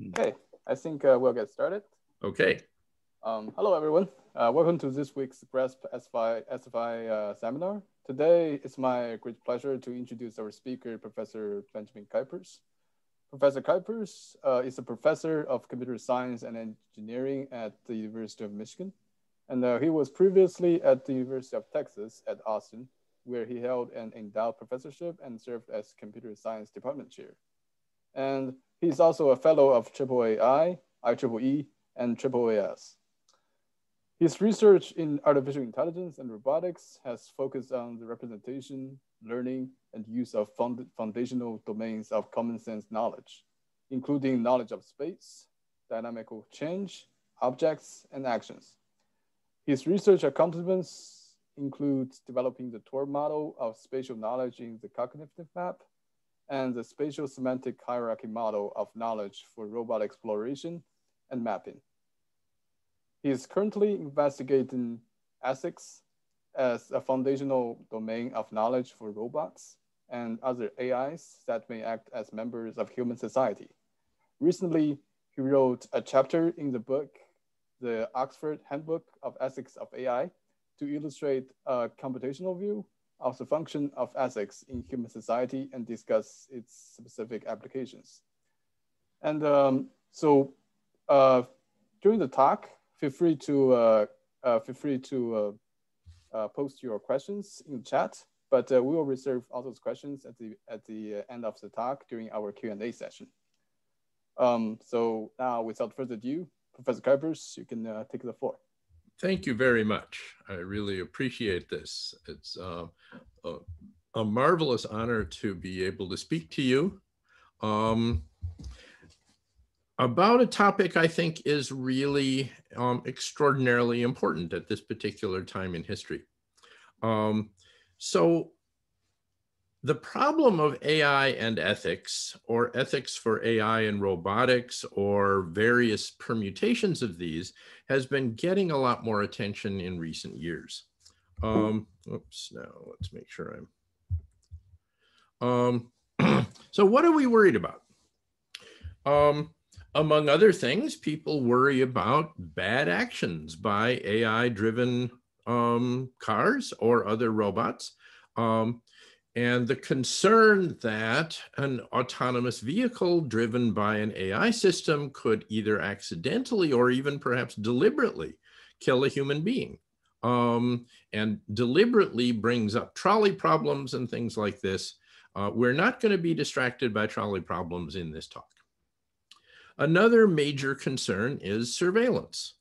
Okay, I think we'll get started. Okay. Hello, everyone. Welcome to this week's GRASP SFI seminar. Today, it's my great pleasure to introduce our speaker, Professor Benjamin Kuipers. Professor Kuipers is a professor of computer science and engineering at the University of Michigan. And he was previously at the University of Texas at Austin, where he held an endowed professorship and served as computer science department chair. And he's also a fellow of AAAI, IEEE, and AAAS. His research in artificial intelligence and robotics has focused on the representation, learning, and use of foundational domains of common sense knowledge, including knowledge of space, dynamical change, objects, and actions. His research accomplishments include developing the Tor model of spatial knowledge in the cognitive map, and the spatial semantic hierarchy model of knowledge for robot exploration and mapping. He is currently investigating ethics as a foundational domain of knowledge for robots and other AIs that may act as members of human society. Recently, he wrote a chapter in the book, The Oxford Handbook of Ethics of AI, to illustrate a computational view of the function of ethics in human society and discuss its specific applications. And during the talk, feel free to post your questions in the chat, but we will reserve all those questions at the end of the talk during our Q&A session. So now, without further ado, Professor Kuipers, you can take the floor. Thank you very much. I really appreciate this. It's a marvelous honor to be able to speak to you about a topic I think is really extraordinarily important at this particular time in history. So the problem of AI and ethics, or ethics for AI and robotics, or various permutations of these, has been getting a lot more attention in recent years. Oops, now let's make sure I'm... so what are we worried about? Among other things, people worry about bad actions by AI-driven cars or other robots. And the concern that an autonomous vehicle driven by an AI system could either accidentally or even perhaps deliberately kill a human being, and deliberately brings up trolley problems and things like this. We're not going to be distracted by trolley problems in this talk. Another major concern is surveillance.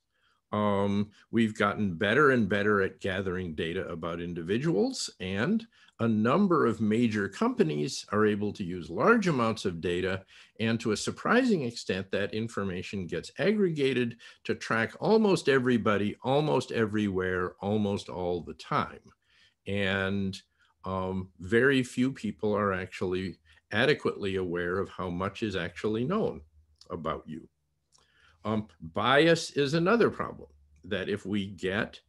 We've gotten better and better at gathering data about individuals, and a number of major companies are able to use large amounts of data, and to a surprising extent, that information gets aggregated to track almost everybody, almost everywhere, almost all the time. And very few people are actually adequately aware of how much is actually known about you. Bias is another problem, that if we get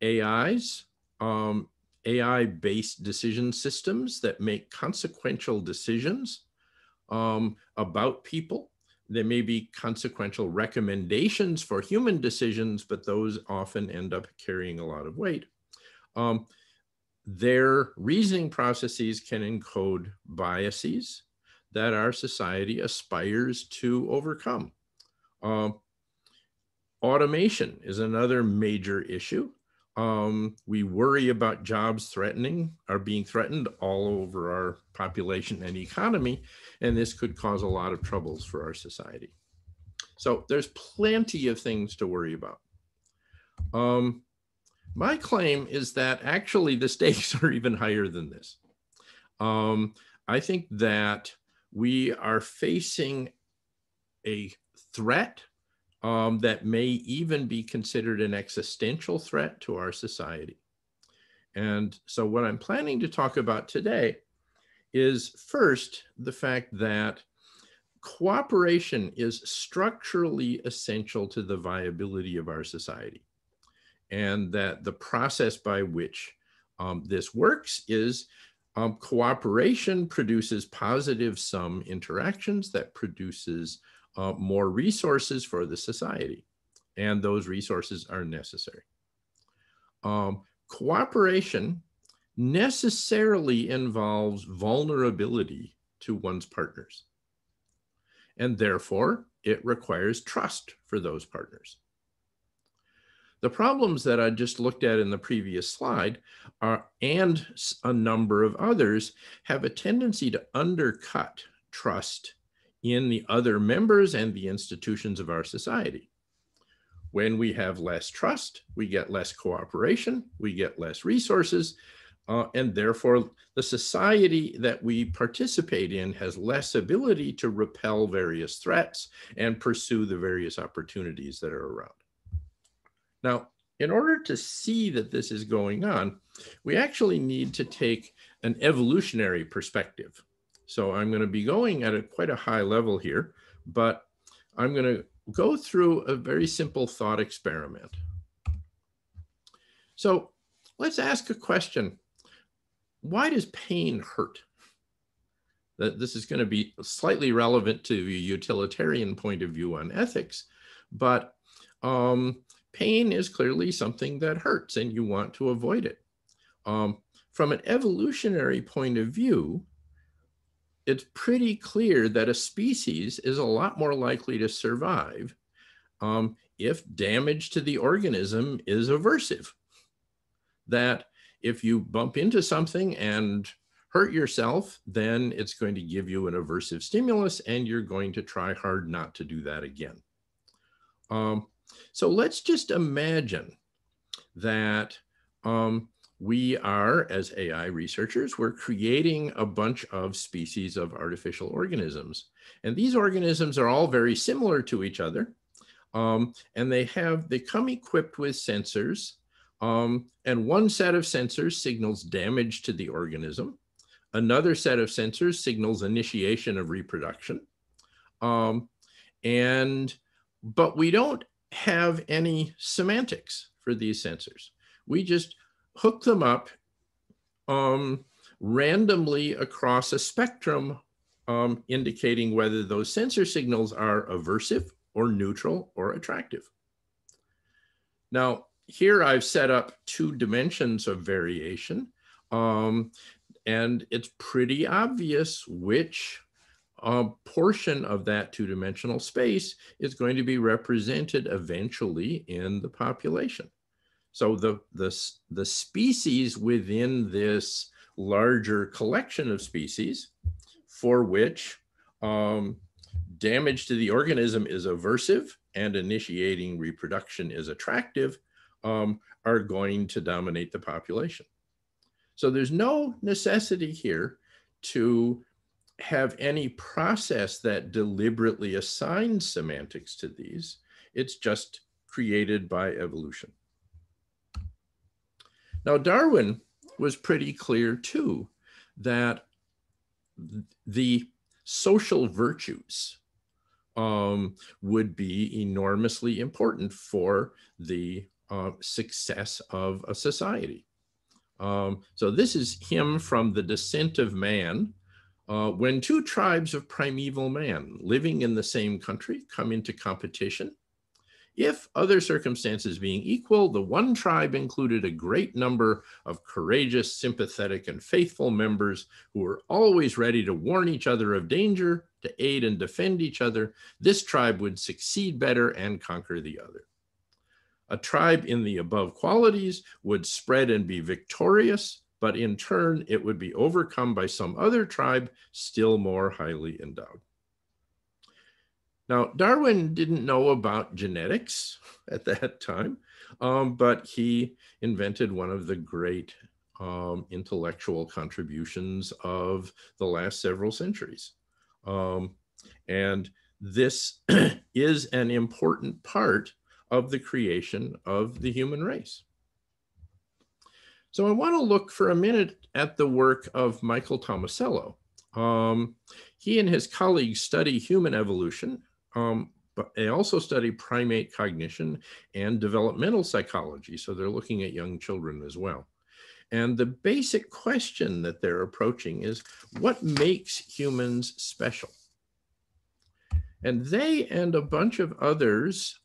AIs, AI-based decision systems that make consequential decisions about people, there may be consequential recommendations for human decisions, but those often end up carrying a lot of weight. Their reasoning processes can encode biases that our society aspires to overcome. Automation is another major issue. We worry about jobs being threatened all over our population and economy, and this could cause a lot of troubles for our society. So there's plenty of things to worry about. My claim is that actually the stakes are even higher than this. I think that we are facing a threat that may even be considered an existential threat to our society. And so what I'm planning to talk about today is, first, the fact that cooperation is structurally essential to the viability of our society, and that the process by which this works is cooperation produces positive sum interactions that produces more resources for the society, and those resources are necessary. Cooperation necessarily involves vulnerability to one's partners, and therefore it requires trust for those partners. The problems that I just looked at in the previous slide and a number of others have a tendency to undercut trust in the other members and the institutions of our society. When we have less trust, we get less cooperation, we get less resources, and therefore the society that we participate in has less ability to repel various threats and pursue the various opportunities that are around. Now, in order to see that this is going on, we actually need to take an evolutionary perspective. So I'm going to be going at quite a high level here, but I'm going to go through a very simple thought experiment. So let's ask a question. Why does pain hurt? This is going to be slightly relevant to a utilitarian point of view on ethics, but pain is clearly something that hurts and you want to avoid it. From an evolutionary point of view, it's pretty clear that a species is a lot more likely to survive if damage to the organism is aversive. That if you bump into something and hurt yourself, then it's going to give you an aversive stimulus and you're going to try hard not to do that again. So let's just imagine that we are, as AI researchers, we're creating a bunch of species of artificial organisms. And these organisms are all very similar to each other. And they come equipped with sensors. And one set of sensors signals damage to the organism. Another set of sensors signals initiation of reproduction. But we don't have any semantics for these sensors. We just hook them up randomly across a spectrum, indicating whether those sensor signals are aversive or neutral or attractive. Now, here I've set up 2 dimensions of variation, and it's pretty obvious which portion of that 2-dimensional space is going to be represented eventually in the population. So the species within this larger collection of species for which damage to the organism is aversive and initiating reproduction is attractive are going to dominate the population. So there's no necessity here to have any process that deliberately assigns semantics to these. It's just created by evolution. Now, Darwin was pretty clear too that the social virtues would be enormously important for the success of a society. So this is him from The Descent of Man. When 2 tribes of primeval man living in the same country come into competition, if other circumstances being equal, the one tribe included a great number of courageous, sympathetic, and faithful members who were always ready to warn each other of danger, to aid and defend each other. This tribe would succeed better and conquer the other. A tribe in the above qualities would spread and be victorious, but in turn, it would be overcome by some other tribe still more highly endowed. Now, Darwin didn't know about genetics at that time, but he invented one of the great intellectual contributions of the last several centuries. And this is an important part of the creation of the human race. So I want to look for a minute at the work of Michael Tomasello. He and his colleagues study human evolution, but they also study primate cognition and developmental psychology. So they're looking at young children as well. And the basic question that they're approaching is, what makes humans special? And they and a bunch of others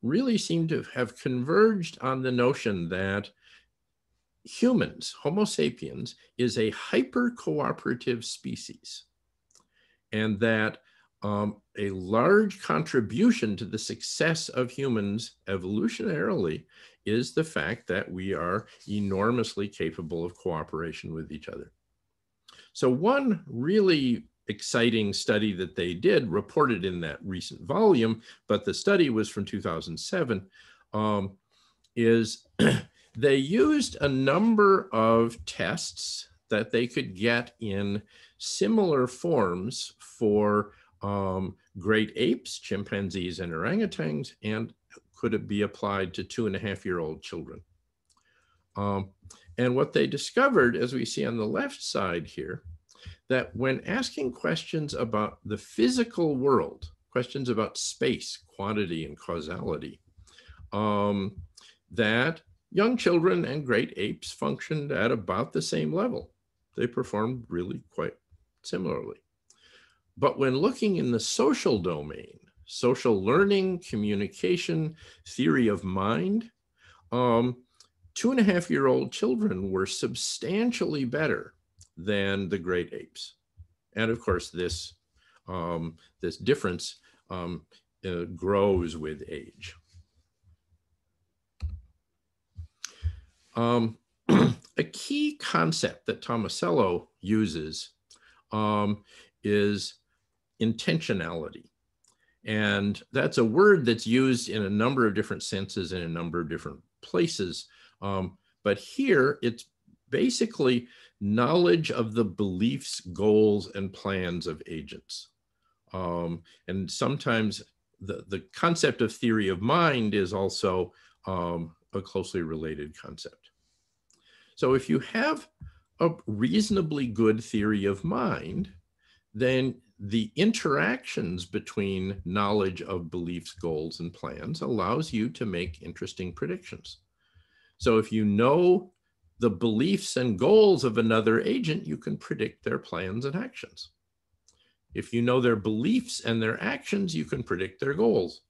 really seem to have converged on the notion that humans, Homo sapiens, is a hyper-cooperative species, and that a large contribution to the success of humans evolutionarily is the fact that we are enormously capable of cooperation with each other. So one really exciting study that they did, reported in that recent volume, but the study was from 2007, is they used a number of tests that they could get in similar forms for great apes, chimpanzees, and orangutans, and could it be applied to 2.5-year-old children. And what they discovered, as we see on the left side here, that when asking questions about the physical world, questions about space, quantity, and causality, that young children and great apes functioned at about the same level. They performed really quite similarly. But when looking in the social domain, social learning, communication, theory of mind, 2.5-year-old children were substantially better than the great apes. And of course, this difference grows with age. A key concept that Tomasello uses is intentionality. And that's a word that's used in a number of different senses in a number of different places. But here it's basically knowledge of the beliefs, goals, and plans of agents. And sometimes the concept of theory of mind is also a closely related concept. So if you have a reasonably good theory of mind, then the interactions between knowledge of beliefs, goals, and plans allows you to make interesting predictions. So if you know the beliefs and goals of another agent, you can predict their plans and actions. If you know their beliefs and their actions, you can predict their goals.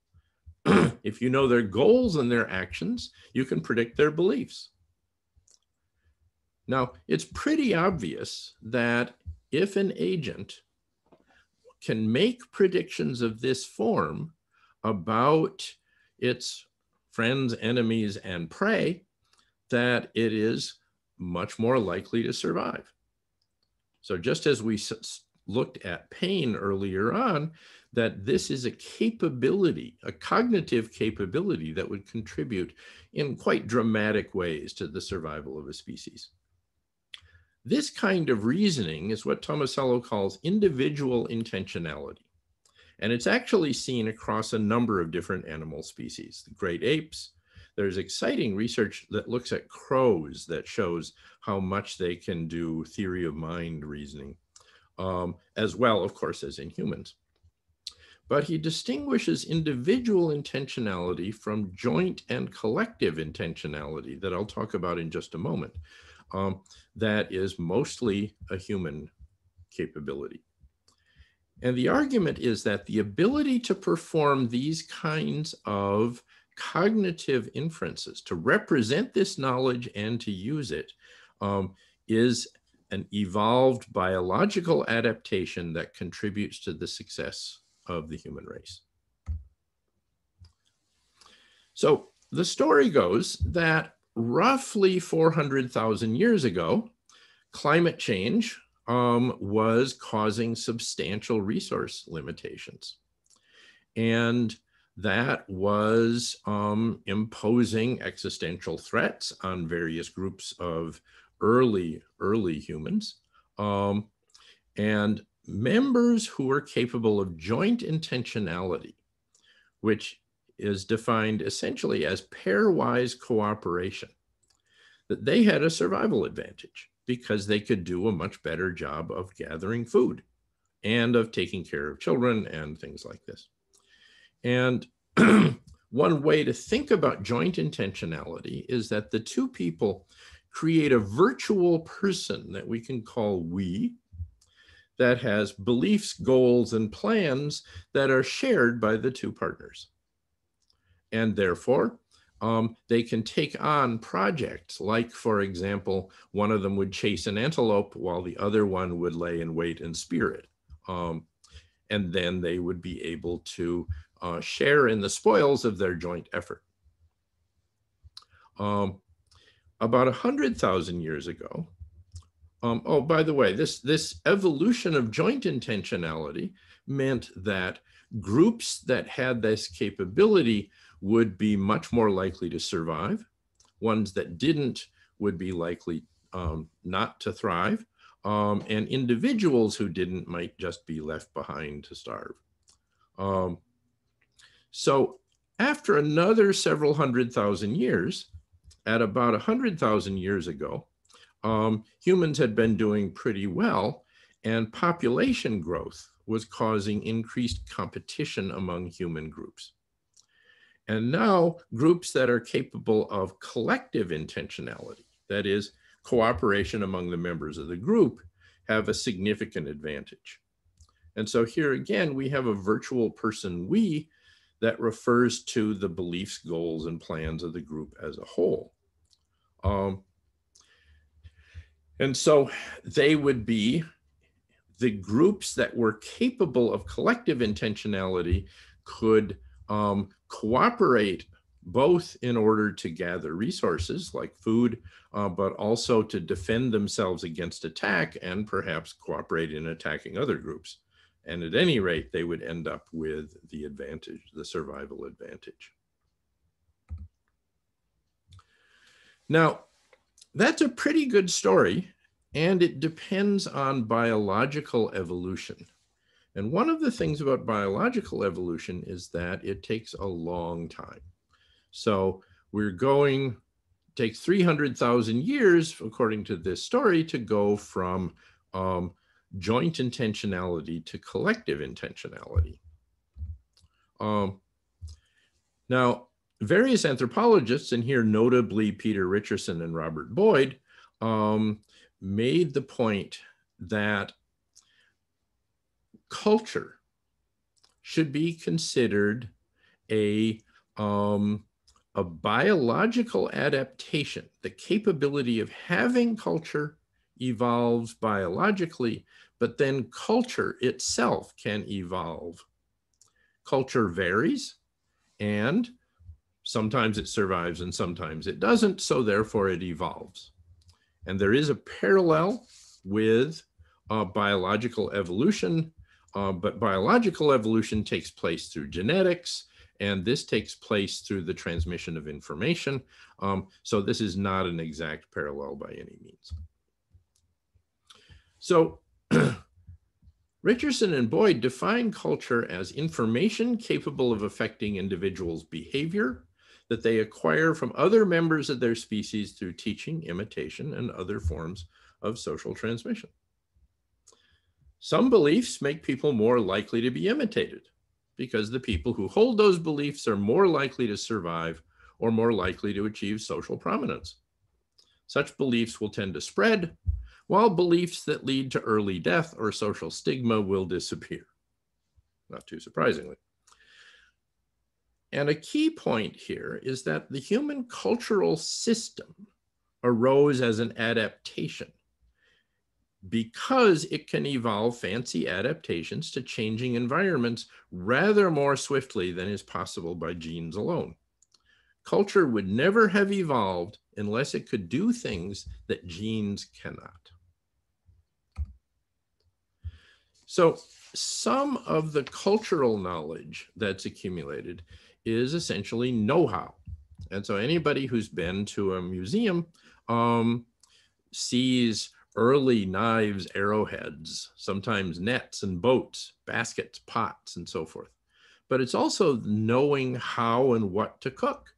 If you know their goals and their actions, you can predict their beliefs. Now, it's pretty obvious that if an agent can make predictions of this form about its friends, enemies, and prey, that it is much more likely to survive. So just as we looked at pain earlier on, that this is a capability, a cognitive capability that would contribute in quite dramatic ways to the survival of a species. This kind of reasoning is what Tomasello calls individual intentionality. And it's actually seen across a number of different animal species. The great apes, there's exciting research that looks at crows that shows how much they can do theory of mind reasoning, as well, of course, as in humans. But he distinguishes individual intentionality from joint and collective intentionality that I'll talk about in just a moment. That is mostly a human capability. And the argument is that the ability to perform these kinds of cognitive inferences, to represent this knowledge and to use it, is an evolved biological adaptation that contributes to the success of the human race. So the story goes that roughly 400,000 years ago, climate change was causing substantial resource limitations. And that was imposing existential threats on various groups of early humans. And members who were capable of joint intentionality, which is defined essentially as pairwise cooperation, that they had a survival advantage because they could do a much better job of gathering food and of taking care of children and things like this. And one way to think about joint intentionality is that the two people create a virtual person that we can call we, that has beliefs, goals, and plans that are shared by the two partners. And therefore, they can take on projects like, for example, one of them would chase an antelope while the other one would lay in wait and spear it. And then they would be able to share in the spoils of their joint effort. About 100,000 years ago, oh, by the way, this evolution of joint intentionality meant that groups that had this capability would be much more likely to survive. Ones that didn't would be likely not to thrive. And individuals who didn't might just be left behind to starve. So after another several 100,000 years, at about 100,000 years ago, humans had been doing pretty well, and population growth was causing increased competition among human groups. And now groups that are capable of collective intentionality, that is, cooperation among the members of the group, have a significant advantage. And so here again, we have a virtual person we that refers to the beliefs, goals, and plans of the group as a whole. And so they would be the groups that were capable of collective intentionality could cooperate both in order to gather resources like food, but also to defend themselves against attack and perhaps cooperate in attacking other groups. And at any rate, they would end up with the advantage, the survival advantage. Now, that's a pretty good story, and it depends on biological evolution. And one of the things about biological evolution is that it takes a long time. So takes 300,000 years, according to this story, to go from joint intentionality to collective intentionality. Now, various anthropologists, and here notably Peter Richardson and Robert Boyd, made the point that culture should be considered a biological adaptation. The capability of having culture evolves biologically, but then culture itself can evolve. Culture varies, and sometimes it survives and sometimes it doesn't, so therefore it evolves. And there is a parallel with biological evolution, but biological evolution takes place through genetics, and this takes place through the transmission of information. So this is not an exact parallel by any means. So Richardson and Boyd define culture as information capable of affecting individuals' behavior that they acquire from other members of their species through teaching, imitation, and other forms of social transmission. Some beliefs make people more likely to be imitated because the people who hold those beliefs are more likely to survive or more likely to achieve social prominence. Such beliefs will tend to spread, while beliefs that lead to early death or social stigma will disappear, not too surprisingly. And a key point here is that the human cultural system arose as an adaptation because it can evolve fancy adaptations to changing environments rather more swiftly than is possible by genes alone. Culture would never have evolved unless it could do things that genes cannot. So some of the cultural knowledge that's accumulated is essentially know-how. And so anybody who's been to a museum sees early knives, arrowheads, sometimes nets and boats, baskets, pots, and so forth. But it's also knowing how and what to cook.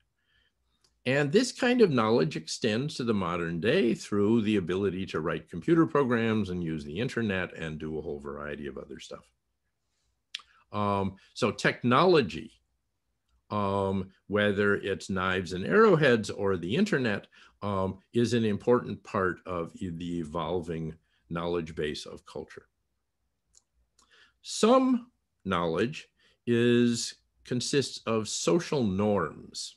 And this kind of knowledge extends to the modern day through the ability to write computer programs and use the internet and do a whole variety of other stuff. So technology, whether it's knives and arrowheads or the internet, is an important part of the evolving knowledge base of culture. Some knowledge consists of social norms.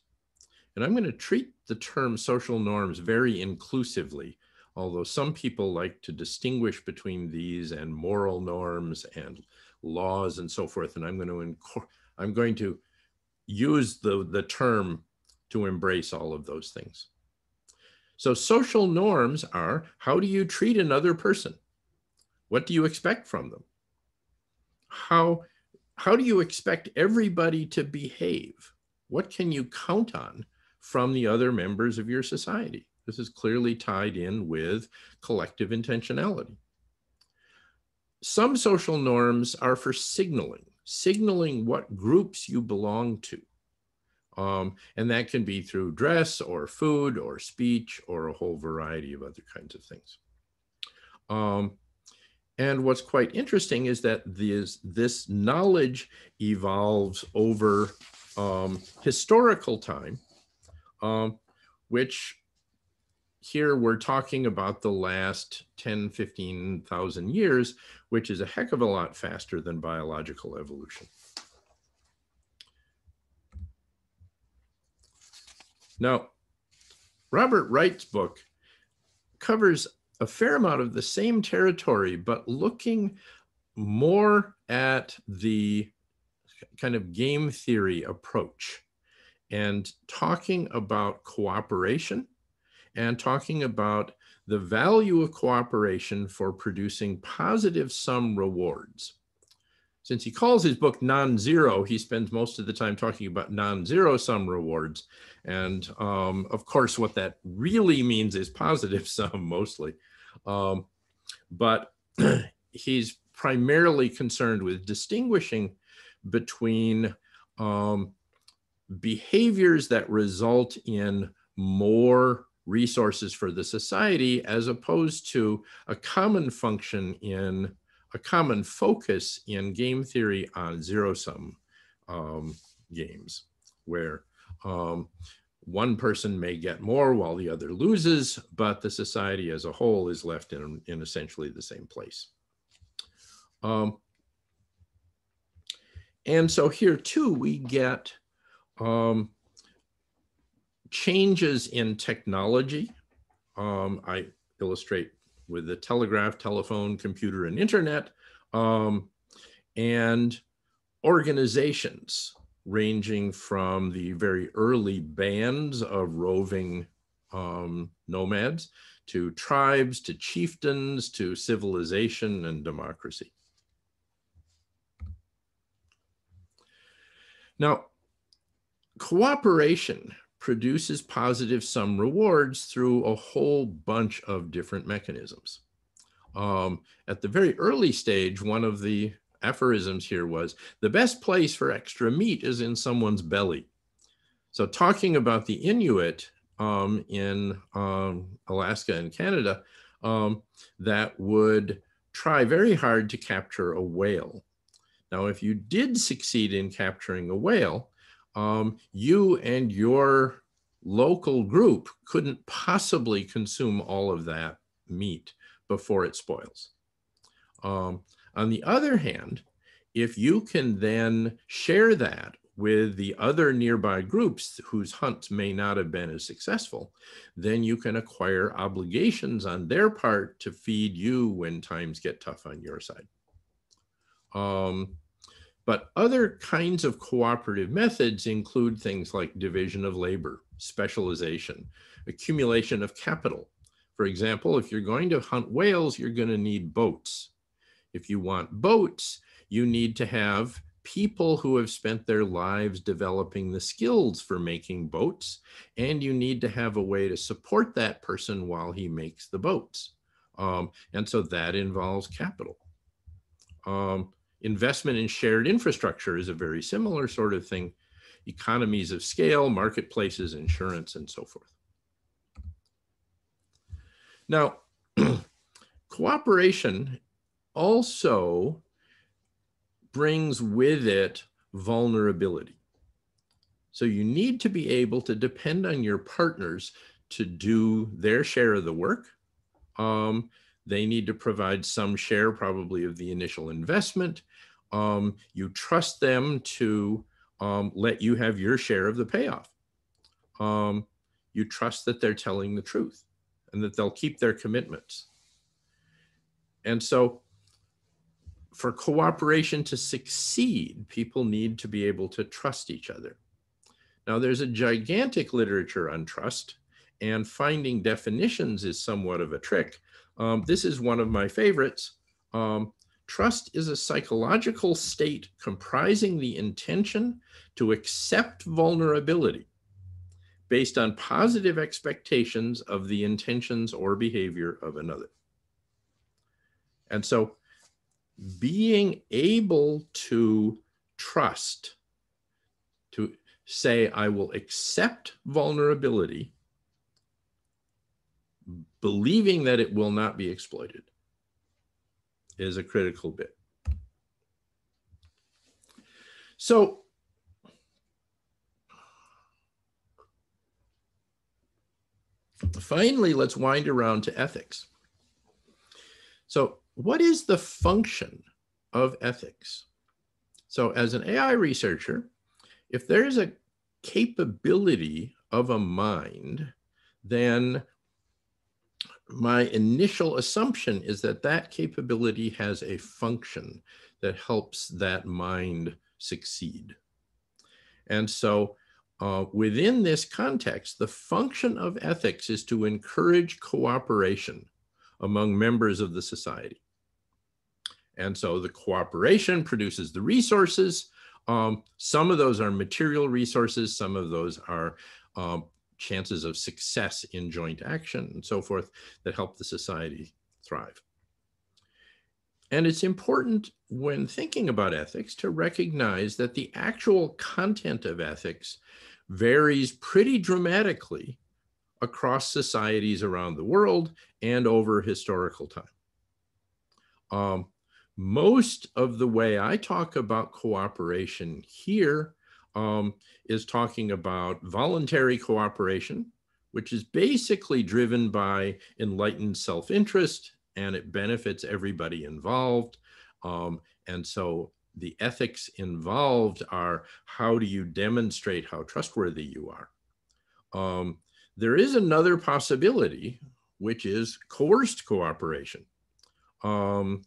And I'm going to treat the term social norms very inclusively, although some people like to distinguish between these and moral norms and laws and so forth. And I'm going to use the term to embrace all of those things. So social norms are, how do you treat another person? What do you expect from them? How do you expect everybody to behave? What can you count on from the other members of your society? This is clearly tied in with collective intentionality. Some social norms are for signaling what groups you belong to. And that can be through dress or food or speech or a whole variety of other kinds of things. And what's quite interesting is that this knowledge evolves over historical time, which here we're talking about the last 10, 15,000 years, which is a heck of a lot faster than biological evolution. Now, Robert Wright's book covers a fair amount of the same territory, but looking more at the kind of game theory approach and talking about cooperation and talking about the value of cooperation for producing positive sum rewards. Since he calls his book Nonzero, he spends most of the time talking about non-zero sum rewards. And of course, what that really means is positive sum mostly. But he's primarily concerned with distinguishing between behaviors that result in more resources for the society as opposed to a common function in a common focus in game theory on zero-sum games, where one person may get more while the other loses, but the society as a whole is left in essentially the same place. And so here too, we get changes in technology. I illustrate with the telegraph, telephone, computer, and internet, and organizations ranging from the very early bands of roving nomads to tribes, to chieftains, to civilization and democracy. Now, cooperation produces positive sum rewards through a whole bunch of different mechanisms. At the very early stage, one of the aphorisms here was, the best place for extra meat is in someone's belly. So talking about the Inuit in Alaska and Canada that would try very hard to capture a whale. Now, if you did succeed in capturing a whale, you and your local group couldn't possibly consume all of that meat before it spoils. On the other hand, if you can then share that with the other nearby groups whose hunts may not have been as successful, then you can acquire obligations on their part to feed you when times get tough on your side. But other kinds of cooperative methods include things like division of labor, specialization, accumulation of capital. For example, if you're going to hunt whales, you're going to need boats. If you want boats, you need to have people who have spent their lives developing the skills for making boats, and you need to have a way to support that person while he makes the boats. And so that involves capital. Investment in shared infrastructure is a very similar sort of thing. Economies of scale, marketplaces, insurance, and so forth. Now, cooperation also brings with it vulnerability. So you need to be able to depend on your partners to do their share of the work. They need to provide some share probably of the initial investment. You trust them to let you have your share of the payoff. You trust that they're telling the truth and that they'll keep their commitments. And so for cooperation to succeed, people need to be able to trust each other. Now, there's a gigantic literature on trust, and finding definitions is somewhat of a trick. This is one of my favorites. Trust is a psychological state comprising the intention to accept vulnerability based on positive expectations of the intentions or behavior of another. And so being able to trust, to say, I will accept vulnerability, believing that it will not be exploited, is a critical bit. So finally, let's wind around to ethics. So what is the function of ethics? So as an AI researcher, if there's a capability of a mind, then my initial assumption is that that capability has a function that helps that mind succeed. And so within this context, the function of ethics is to encourage cooperation among members of the society. And so the cooperation produces the resources. Some of those are material resources, some of those are chances of success in joint action and so forth that help the society thrive. And it's important when thinking about ethics to recognize that the actual content of ethics varies pretty dramatically across societies around the world and over historical time. Most of the way I talk about cooperation here is talking about voluntary cooperation, which is basically driven by enlightened self-interest, and it benefits everybody involved. And so the ethics involved are, how do you demonstrate how trustworthy you are? There is another possibility, which is coerced cooperation. I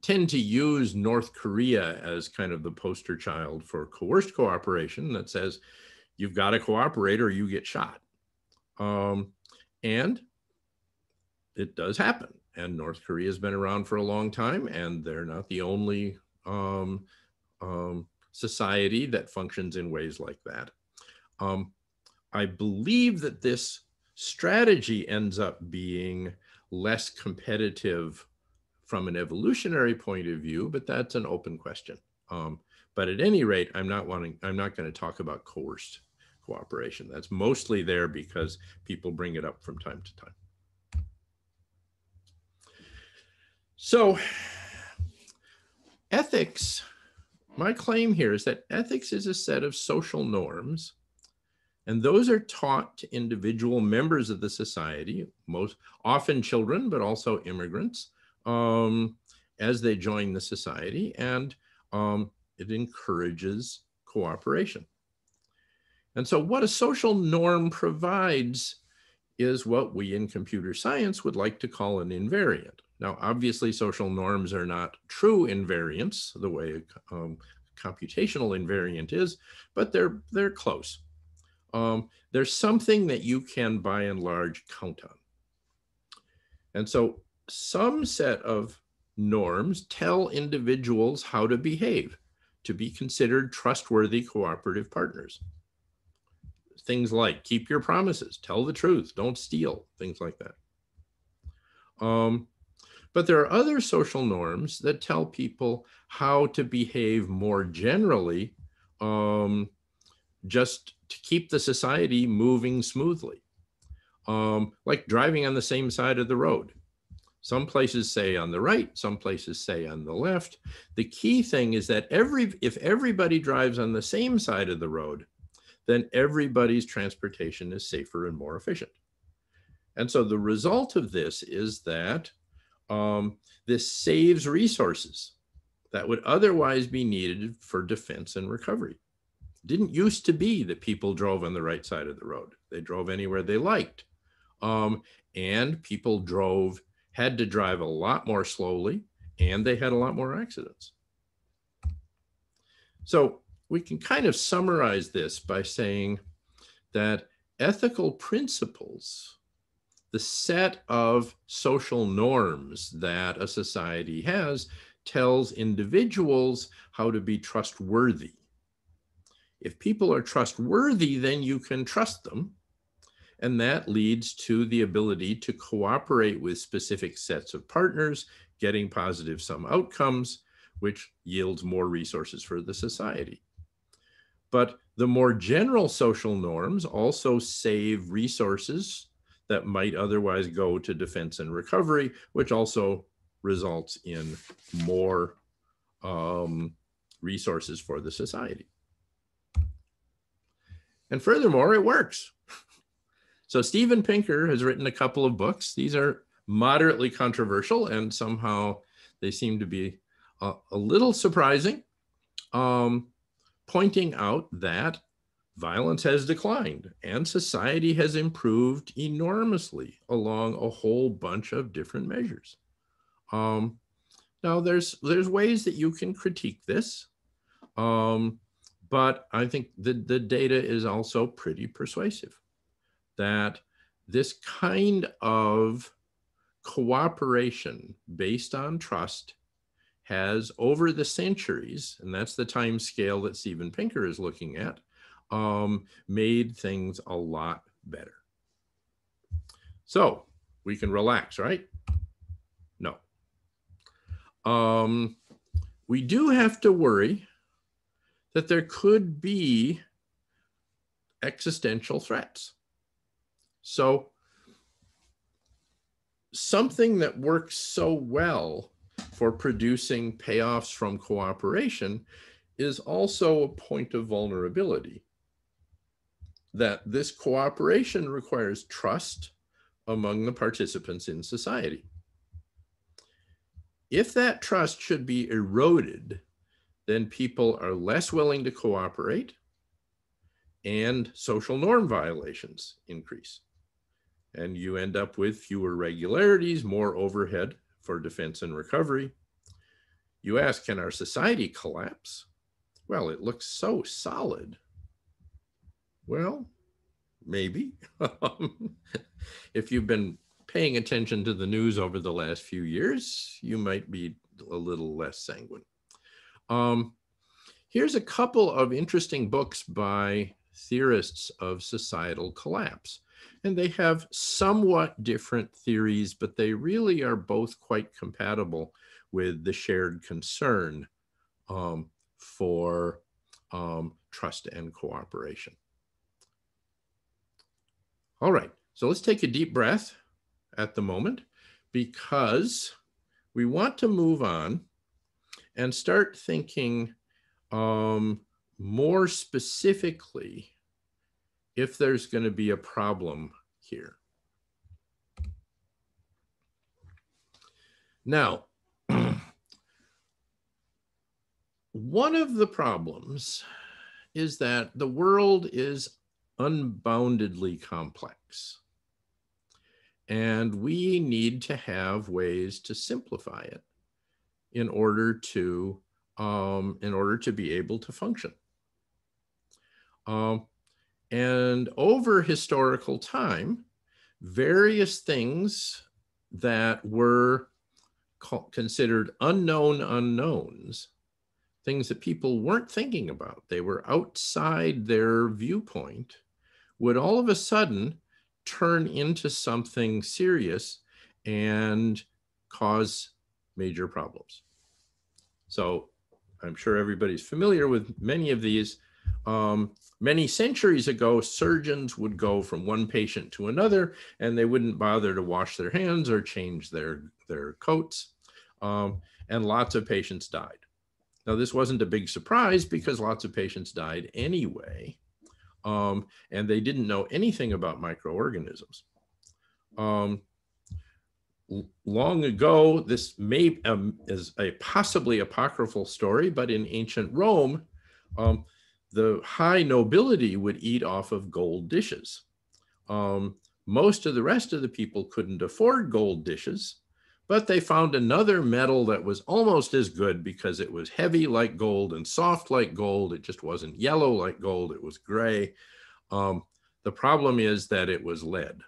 tend to use North Korea as kind of the poster child for coerced cooperation that says, you've got to cooperate or you get shot. And it does happen. And North Korea has been around for a long time, and they're not the only society that functions in ways like that. I believe that this strategy ends up being less competitive from an evolutionary point of view, but that's an open question. But at any rate, I'm not going to talk about coerced cooperation. That's mostly there because people bring it up from time to time. So ethics, my claim here is that ethics is a set of social norms, and those are taught to individual members of the society, most often children, but also immigrants, as they join the society, and it encourages cooperation. And so what a social norm provides is what we in computer science would like to call an invariant. Now, obviously, social norms are not true invariants the way a computational invariant is, but they're close. There's something that you can, by and large, count on. And so some set of norms tell individuals how to behave, to be considered trustworthy cooperative partners. Things like keep your promises, tell the truth, don't steal, things like that. But there are other social norms that tell people how to behave more generally, just to keep the society moving smoothly, like driving on the same side of the road. Some places say on the right, some places say on the left. The key thing is that if everybody drives on the same side of the road, then everybody's transportation is safer and more efficient. And so the result of this is that This saves resources that would otherwise be needed for defense and recovery. It didn't used to be that people drove on the right side of the road. They drove anywhere they liked. And people had to drive a lot more slowly, and they had a lot more accidents. So we can kind of summarize this by saying that ethical principles, the set of social norms that a society has, tells individuals how to be trustworthy. If people are trustworthy, then you can trust them. And that leads to the ability to cooperate with specific sets of partners, getting positive sum outcomes, which yields more resources for the society. But the more general social norms also save resources that might otherwise go to defense and recovery, which also results in more resources for the society. And furthermore, it works. So Steven Pinker has written a couple of books. These are moderately controversial, and somehow they seem to be a little surprising, pointing out that violence has declined and society has improved enormously along a whole bunch of different measures. Now, there's ways that you can critique this, but I think the data is also pretty persuasive that this kind of cooperation based on trust has, over the centuries, and that's the time scale that Steven Pinker is looking at, made things a lot better. So we can relax, right? No. We do have to worry that there could be existential threats. So something that works so well for producing payoffs from cooperation is also a point of vulnerability. That this cooperation requires trust among the participants in society. If that trust should be eroded, then people are less willing to cooperate and social norm violations increase. And you end up with fewer regularities, more overhead for defense and recovery. You ask, can our society collapse? Well, it looks so solid. Well, maybe. If you've been paying attention to the news over the last few years, you might be a little less sanguine. Here's a couple of interesting books by theorists of societal collapse. And they have somewhat different theories, but they really are both quite compatible with the shared concern for trust and cooperation. All right, so let's take a deep breath at the moment, because we want to move on and start thinking more specifically if there's going to be a problem here. Now, one of the problems is that the world is unboundedly complex, and we need to have ways to simplify it in order to be able to function. And over historical time, various things that were considered unknown unknowns, things that people weren't thinking about, they were outside their viewpoint, would all of a sudden turn into something serious and cause major problems. So I'm sure everybody's familiar with many of these. Many centuries ago, surgeons would go from one patient to another, and they wouldn't bother to wash their hands or change their coats, and lots of patients died. Now, this wasn't a big surprise because lots of patients died anyway, and they didn't know anything about microorganisms. long ago, this may is a possibly apocryphal story, but in ancient Rome, the high nobility would eat off of gold dishes. Most of the rest of the people couldn't afford gold dishes, but they found another metal that was almost as good because it was heavy like gold and soft like gold. It just wasn't yellow like gold, it was gray. The problem is that it was lead.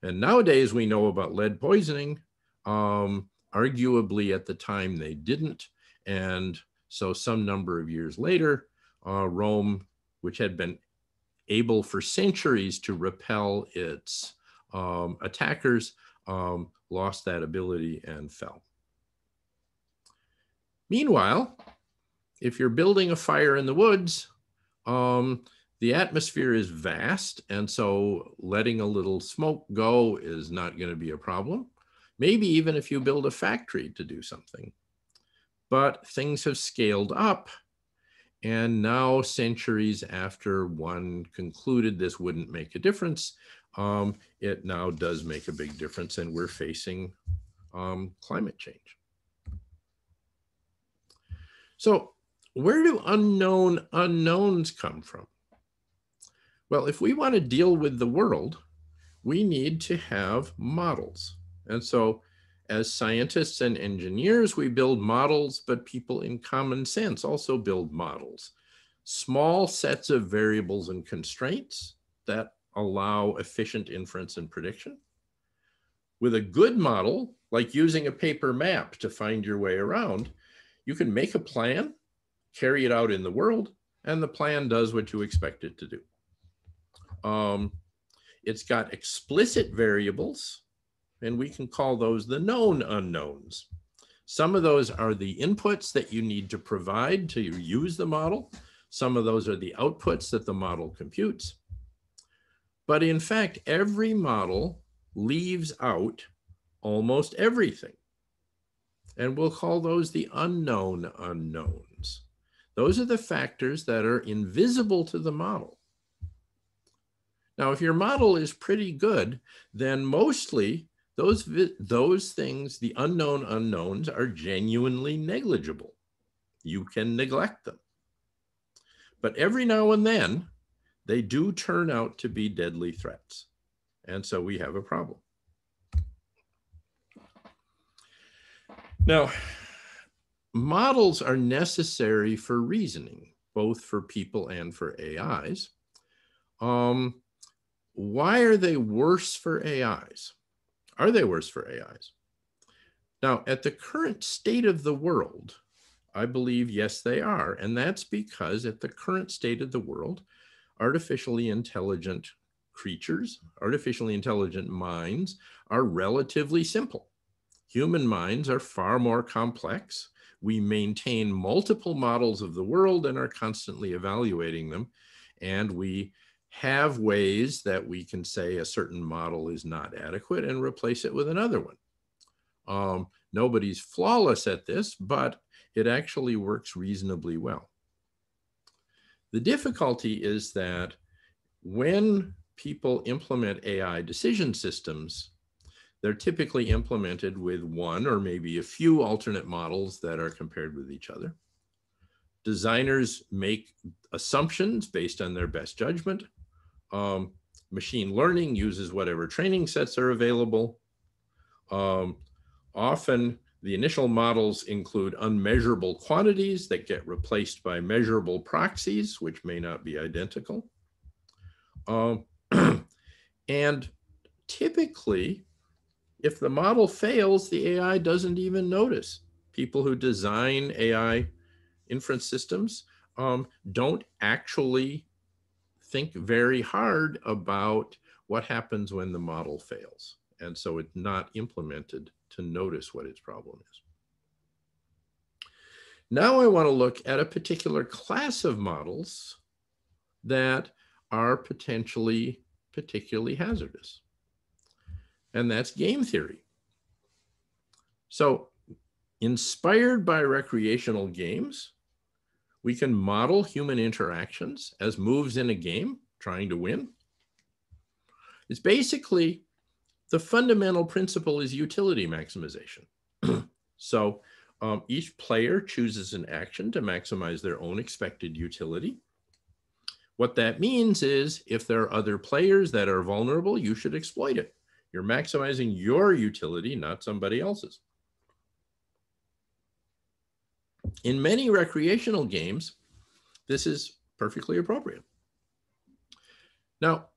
And nowadays we know about lead poisoning. Arguably at the time they didn't. And so some number of years later, Rome, which had been able for centuries to repel its attackers, lost that ability and fell. Meanwhile, if you're building a fire in the woods, the atmosphere is vast, and so letting a little smoke go is not going to be a problem. Maybe even if you build a factory to do something. But things have scaled up, and now centuries after one concluded this wouldn't make a difference, it now does make a big difference, and we're facing climate change. So where do unknown unknowns come from? Well, if we want to deal with the world, we need to have models. And so as scientists and engineers, we build models, but people in common sense also build models. Small sets of variables and constraints that allow efficient inference and prediction. With a good model, like using a paper map to find your way around, you can make a plan, carry it out in the world, and the plan does what you expect it to do. It's got explicit variables, and we can call those the known unknowns. Some of those are the inputs that you need to provide to use the model. Some of those are the outputs that the model computes. But in fact, every model leaves out almost everything. And we'll call those the unknown unknowns. Those are the factors that are invisible to the model. Now, if your model is pretty good, then mostly those things, the unknown unknowns, are genuinely negligible. You can neglect them. But every now and then, they do turn out to be deadly threats. And so we have a problem. Now, models are necessary for reasoning, both for people and for AIs. Why are they worse for AIs? Are they worse for AIs? Now, at the current state of the world, I believe, yes, they are. And that's because at the current state of the world, artificially intelligent creatures, artificially intelligent minds are relatively simple. Human minds are far more complex. We maintain multiple models of the world and are constantly evaluating them. And we have ways that we can say a certain model is not adequate and replace it with another one. Nobody's flawless at this, but it actually works reasonably well. The difficulty is that when people implement AI decision systems, they're typically implemented with one or maybe a few alternate models that are compared with each other. Designers make assumptions based on their best judgment. Machine learning uses whatever training sets are available. Often the initial models include unmeasurable quantities that get replaced by measurable proxies, which may not be identical. And typically, if the model fails, the AI doesn't even notice. People who design AI inference systems don't actually think very hard about what happens when the model fails. And so it's not implemented to notice what its problem is. Now I want to look at a particular class of models that are potentially particularly hazardous. And that's game theory. So inspired by recreational games, we can model human interactions as moves in a game, trying to win. It's basically the fundamental principle is utility maximization. So each player chooses an action to maximize their own expected utility. What that means is if there are other players that are vulnerable, you should exploit it. You're maximizing your utility, not somebody else's. In many recreational games, this is perfectly appropriate. Now,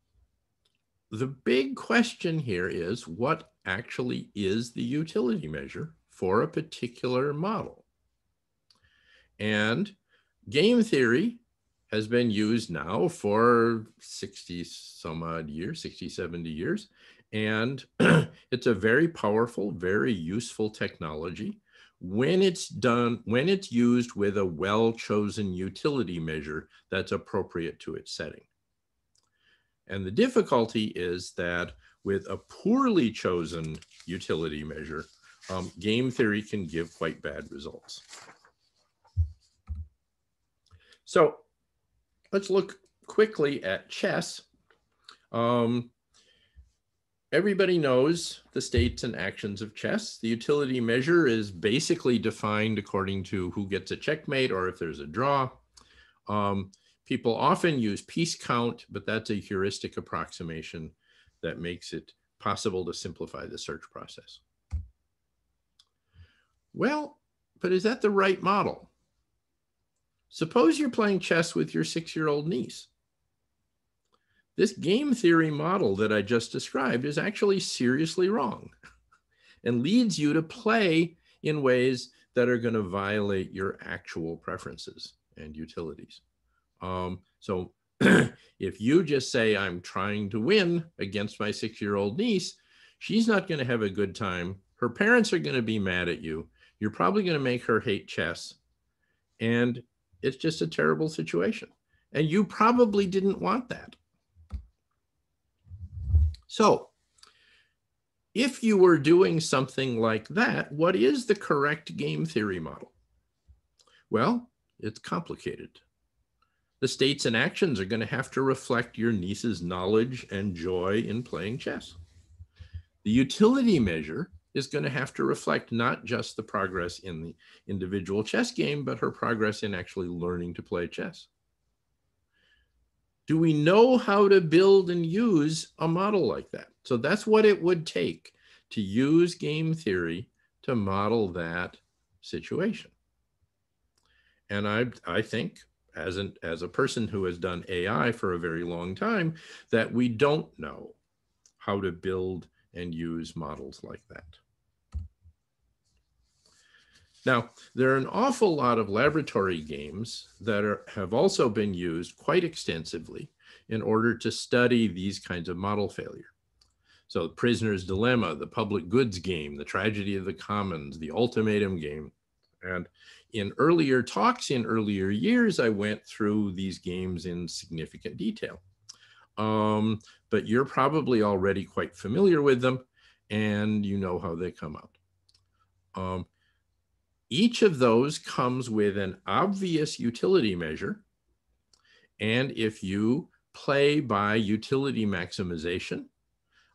the big question here is what actually is the utility measure for a particular model? And game theory has been used now for 60 some odd years, 60, 70 years. And it's a very powerful, very useful technology when it's used with a well-chosen utility measure that's appropriate to its setting. And the difficulty is that with a poorly chosen utility measure, game theory can give quite bad results. So let's look quickly at chess. Everybody knows the states and actions of chess. The utility measure is basically defined according to who gets a checkmate or if there's a draw. People often use piece count, but that's a heuristic approximation that makes it possible to simplify the search process. Well, but is that the right model? Suppose you're playing chess with your 6-year-old niece. This game theory model that I just described is actually seriously wrong and leads you to play in ways that are going to violate your actual preferences and utilities. So if you just say, I'm trying to win against my 6-year-old niece, she's not going to have a good time. Her parents are going to be mad at you. You're probably going to make her hate chess. And it's just a terrible situation. And you probably didn't want that. So if you were doing something like that, what is the correct game theory model? Well, it's complicated. The states and actions are going to have to reflect your niece's knowledge and joy in playing chess. The utility measure is going to have to reflect not just the progress in the individual chess game, but her progress in actually learning to play chess. Do we know how to build and use a model like that? So that's what it would take to use game theory to model that situation. And I think, as a person who has done AI for a very long time, that we don't know how to build and use models like that. Now, there are an awful lot of laboratory games that have also been used quite extensively in order to study these kinds of model failure. So the Prisoner's Dilemma, the Public Goods game, the Tragedy of the Commons, the Ultimatum game. And in earlier talks in earlier years, I went through these games in significant detail. But you're probably already quite familiar with them and you know how they come out. Each of those comes with an obvious utility measure. And if you play by utility maximization,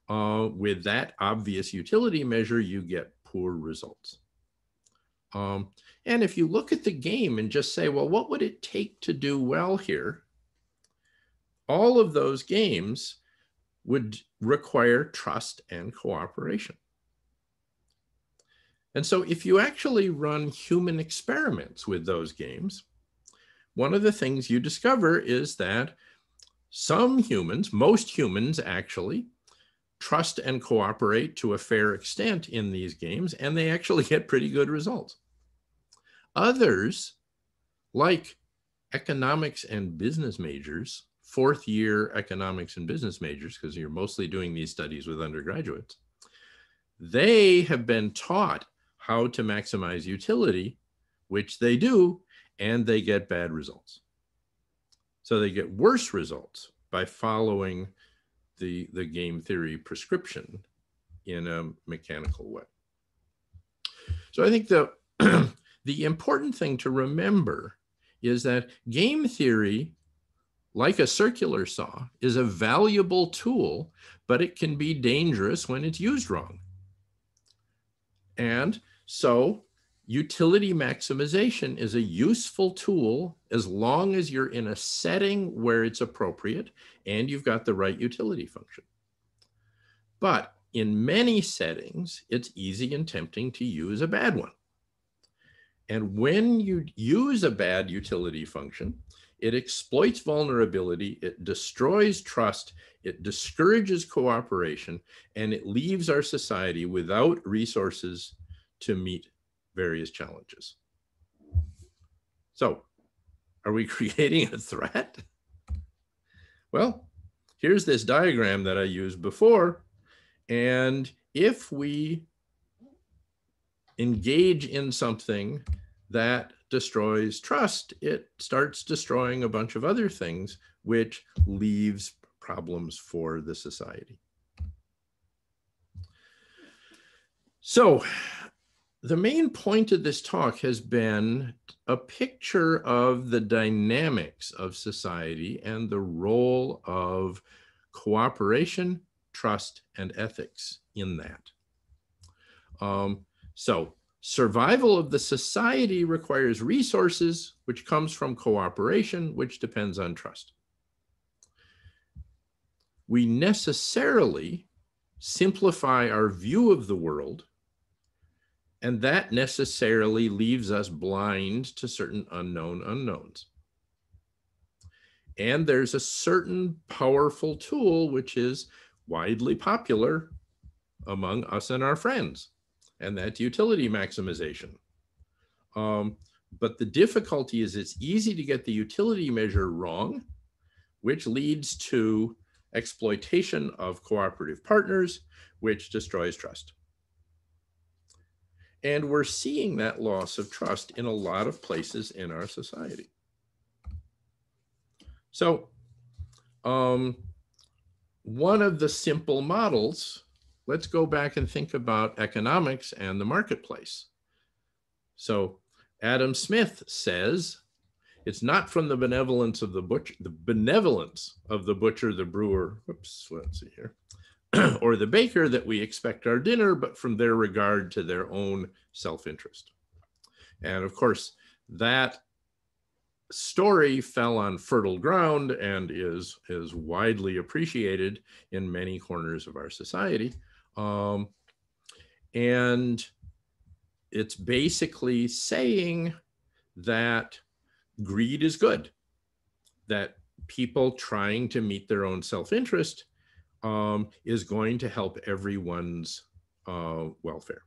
with that obvious utility measure, you get poor results. And if you look at the game and just say, well, what would it take to do well here? All of those games would require trust and cooperation. And so if you actually run human experiments with those games, one of the things you discover is that some humans, most humans actually, trust and cooperate to a fair extent in these games, and they actually get pretty good results. Others, like economics and business majors, fourth-year economics and business majors, because you're mostly doing these studies with undergraduates, they have been taught how to maximize utility, which they do, and they get bad results. So they get worse results by following the game theory prescription in a mechanical way. So I think the important thing to remember is that game theory like a circular saw, is a valuable tool, but it can be dangerous when it's used wrong. And so utility maximization is a useful tool as long as you're in a setting where it's appropriate and you've got the right utility function. But in many settings, it's easy and tempting to use a bad one. And when you use a bad utility function, it exploits vulnerability, it destroys trust, it discourages cooperation, and it leaves our society without resources to meet various challenges. So, are we creating a threat? Well, here's this diagram that I used before. And if we engage in something that destroys trust, it starts destroying a bunch of other things, which leaves problems for the society. So the main point of this talk has been a picture of the dynamics of society and the role of cooperation, trust, and ethics in that. So survival of the society requires resources, which comes from cooperation, which depends on trust. We necessarily simplify our view of the world, and that necessarily leaves us blind to certain unknown unknowns. And there's a certain powerful tool which is widely popular among us and our friends, and that's utility maximization. But the difficulty is it's easy to get the utility measure wrong, which leads to exploitation of cooperative partners, which destroys trust. And we're seeing that loss of trust in a lot of places in our society. So one of the simple models, let's go back and think about economics and the marketplace. So Adam Smith says, it's not from the benevolence of the butcher, the brewer, whoops, let's see here, or the baker that we expect our dinner, but from their regard to their own self-interest. And of course, that story fell on fertile ground and is widely appreciated in many corners of our society. And it's basically saying that greed is good, that people trying to meet their own self-interest is going to help everyone's welfare.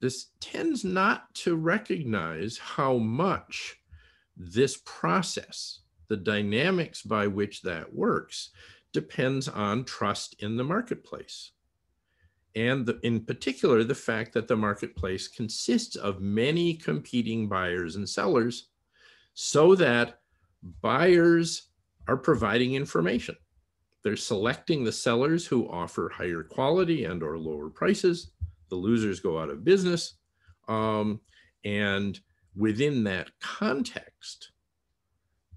This tends not to recognize how much this process, the dynamics by which that works, depends on trust in the marketplace. And in particular, the fact that the marketplace consists of many competing buyers and sellers, so that buyers are providing information. They're selecting the sellers who offer higher quality and or lower prices. The losers go out of business. And within that context,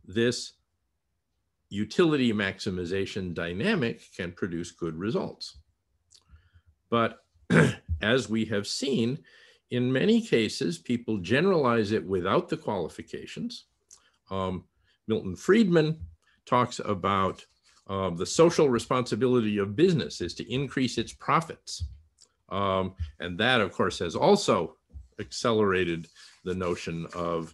this utility maximization dynamic can produce good results. But as we have seen, in many cases, people generalize it without the qualifications. Milton Friedman talks about the social responsibility of business is to increase its profits. And that, of course, has also accelerated the notion of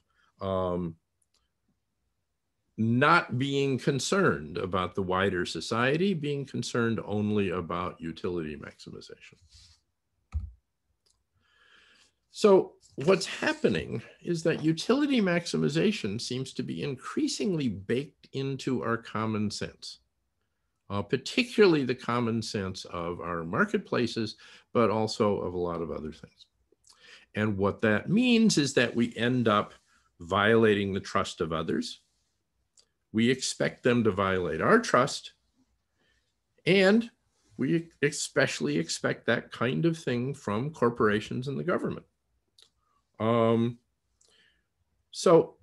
not being concerned about the wider society, being concerned only about utility maximization. So what's happening is that utility maximization seems to be increasingly baked into our common sense, particularly the common sense of our marketplaces, but also of a lot of other things. And what that means is that we end up violating the trust of others. We expect them to violate our trust, and we especially expect that kind of thing from corporations and the government. So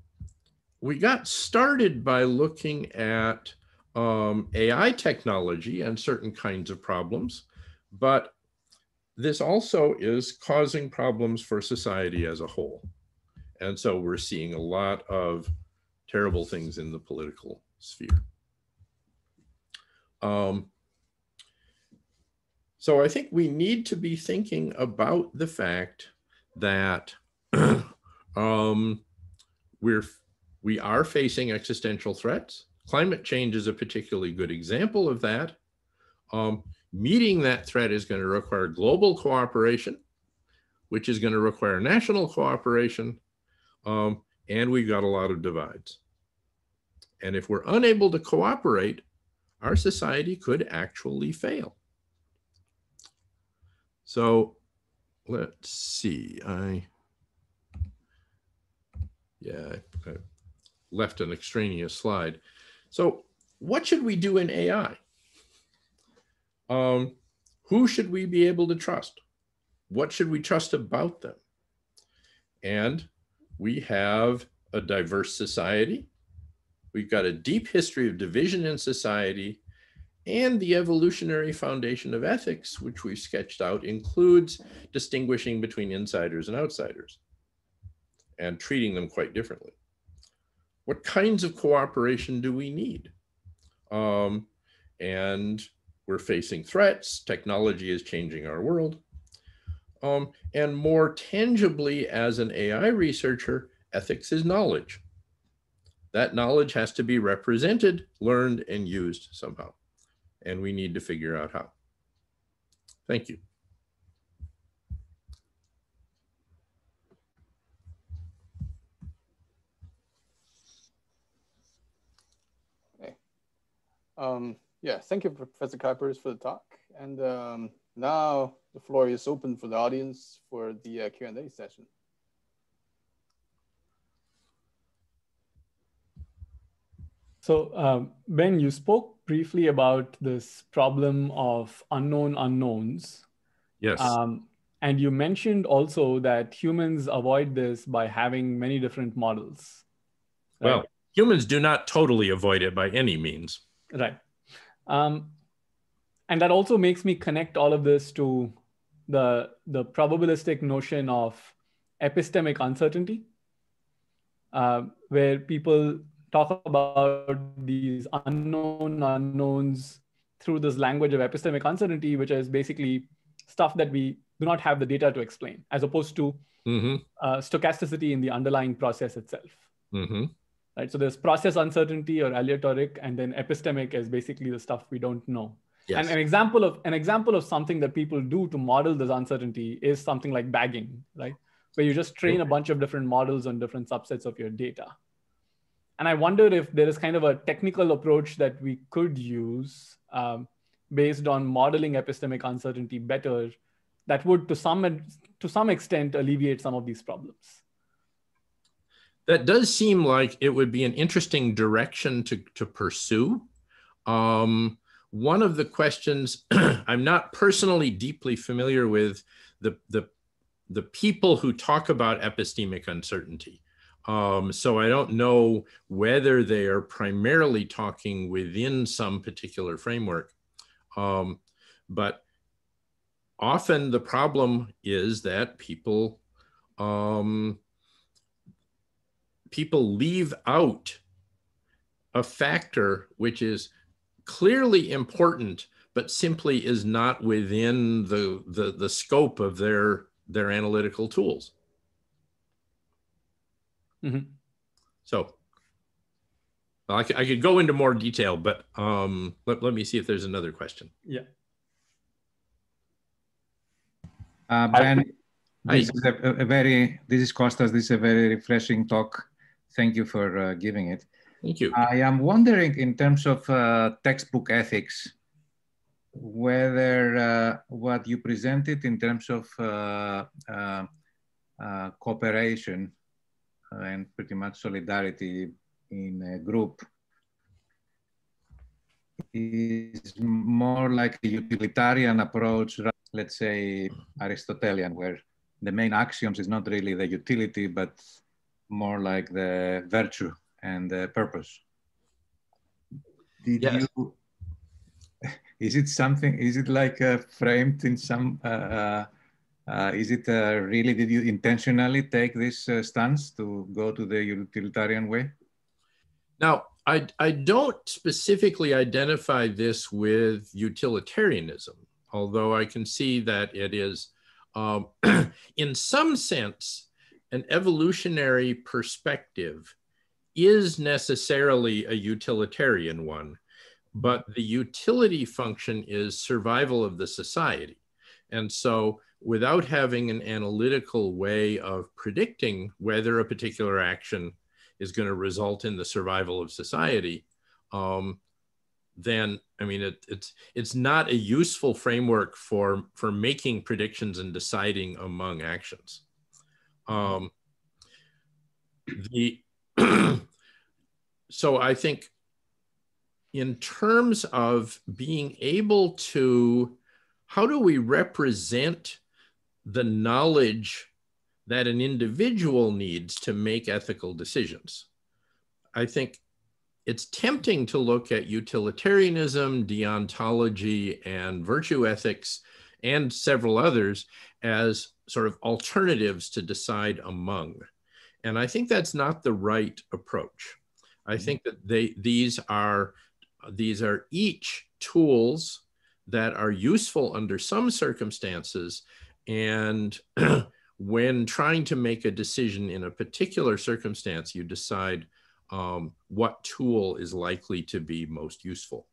we got started by looking at AI technology and certain kinds of problems, but this also is causing problems for society as a whole. And so we're seeing a lot of terrible things in the political sphere. So I think we need to be thinking about the fact that we are facing existential threats. Climate change is a particularly good example of that. Meeting that threat is going to require global cooperation, which is going to require national cooperation, and we've got a lot of divides. And if we're unable to cooperate, our society could actually fail. So let's see, I left an extraneous slide. So what should we do in AI? Who should we be able to trust? What should we trust about them? And we have a diverse society. We've got a deep history of division in society, and the evolutionary foundation of ethics, which we've sketched out, includes distinguishing between insiders and outsiders and treating them quite differently. What kinds of cooperation do we need? And we're facing threats. Technology is changing our world. And more tangibly, as an AI researcher, ethics is knowledge. That knowledge has to be represented, learned, and used somehow. And we need to figure out how. Thank you. Okay. Yeah, thank you, Professor Kuipers, for the talk. And now the floor is open for the audience for the Q&A session. So Ben, you spoke briefly about this problem of unknown unknowns. Yes. And you mentioned also that humans avoid this by having many different models. Right? Well, humans do not totally avoid it by any means. Right. And that also makes me connect all of this to the probabilistic notion of epistemic uncertainty, where people talk about these unknown unknowns through this language of epistemic uncertainty, which is basically stuff that we do not have the data to explain, as opposed to stochasticity in the underlying process itself. Right? So there's process uncertainty or aleatoric, and then epistemic is basically the stuff we don't know. Yes. And an example of something that people do to model this uncertainty is something like bagging, right? Where you just train a bunch of different models on different subsets of your data. And I wonder if there is kind of a technical approach that we could use based on modeling epistemic uncertainty better, that would to some extent alleviate some of these problems. That does seem like it would be an interesting direction to pursue. One of the questions, I'm not personally deeply familiar with the people who talk about epistemic uncertainty. So I don't know whether they are primarily talking within some particular framework. But often the problem is that people leave out a factor which is clearly important, but simply is not within the scope of their analytical tools. So I could go into more detail, but let me see if there's another question. Yeah. Ben, this is this is Costas. This is a very refreshing talk. Thank you for giving it. Thank you. I am wondering, in terms of textbook ethics, whether what you presented in terms of cooperation and pretty much solidarity in a group is more like a utilitarian approach, let's say Aristotelian, where the main axioms is not really the utility, but more like the virtue and purpose. Did Yes. you, is it something, is it like framed in some, is it really, did you intentionally take this stance to go to the utilitarian way? Now, I don't specifically identify this with utilitarianism, although I can see that it is, in some sense, an evolutionary perspective is necessarily a utilitarian one, but the utility function is survival of the society. And so without having an analytical way of predicting whether a particular action is going to result in the survival of society, then, I mean, it's not a useful framework for making predictions and deciding among actions. So I think in terms of being able to, how do we represent the knowledge that an individual needs to make ethical decisions? I think it's tempting to look at utilitarianism, deontology, and virtue ethics, and several others as sort of alternatives to decide among. And I think that's not the right approach. I think that these are each tools that are useful under some circumstances, and when trying to make a decision in a particular circumstance, you decide what tool is likely to be most useful.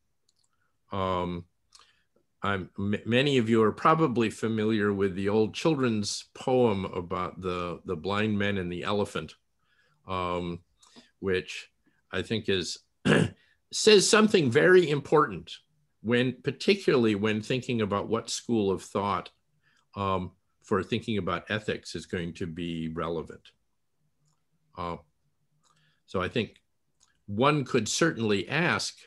Many of you are probably familiar with the old children's poem about the blind men and the elephant, which I think is says something very important particularly when thinking about what school of thought for thinking about ethics is going to be relevant. So I think one could certainly ask,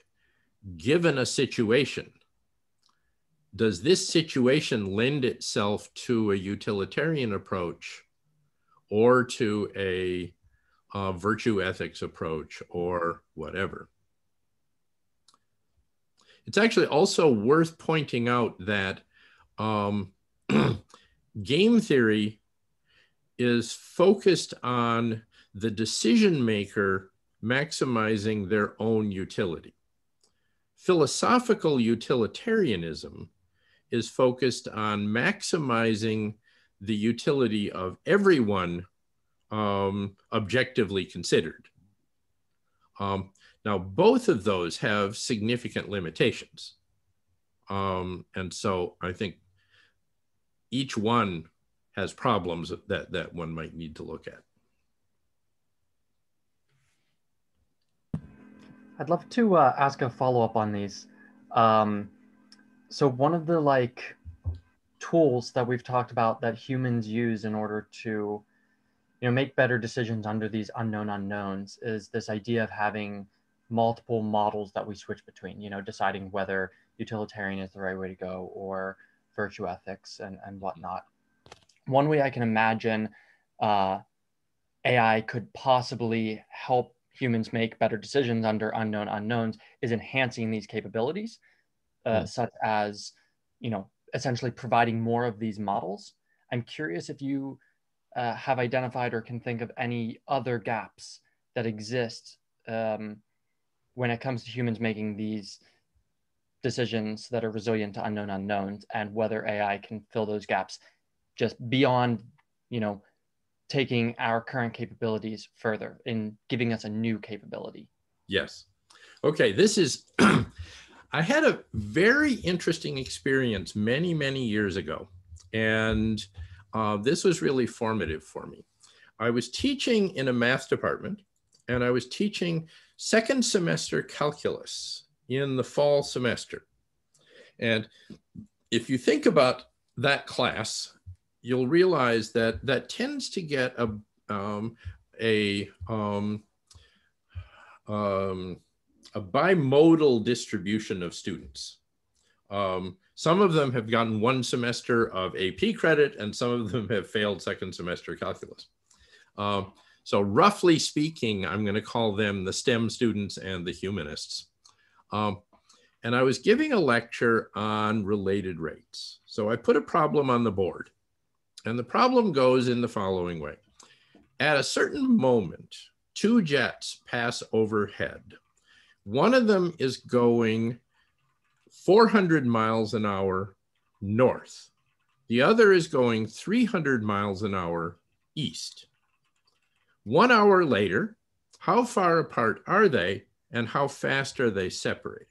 given a situation, does this situation lend itself to a utilitarian approach or to a virtue ethics approach or whatever? It's actually also worth pointing out that game theory is focused on the decision maker maximizing their own utility. Philosophical utilitarianism is focused on maximizing the utility of everyone objectively considered. Now, both of those have significant limitations. And so I think each one has problems that one might need to look at. I'd love to ask a follow-up on these. So one of the tools that we've talked about that humans use in order to make better decisions under these unknown unknowns is this idea of having multiple models that we switch between, deciding whether utilitarian is the right way to go or virtue ethics and whatnot. One way I can imagine AI could possibly help humans make better decisions under unknown unknowns is enhancing these capabilities, such as, essentially providing more of these models. I'm curious if you have identified or can think of any other gaps that exist when it comes to humans making these decisions that are resilient to unknown unknowns, and whether AI can fill those gaps just beyond, taking our current capabilities further in giving us a new capability. Yes. Okay, this is, I had a very interesting experience many, many years ago, and this was really formative for me. I was teaching in a math department, and I was teaching second semester calculus in the fall semester. And if you think about that class, you'll realize that that tends to get a bimodal distribution of students. Some of them have gotten one semester of AP credit, and some of them have failed second semester calculus. So roughly speaking, I'm going to call them the STEM students and the humanists. And I was giving a lecture on related rates. So I put a problem on the board, and the problem goes in the following way. At a certain moment, two jets pass overhead. One of them is going 400 miles an hour north. The other is going 300 miles an hour east. 1 hour later, how far apart are they and how fast are they separating?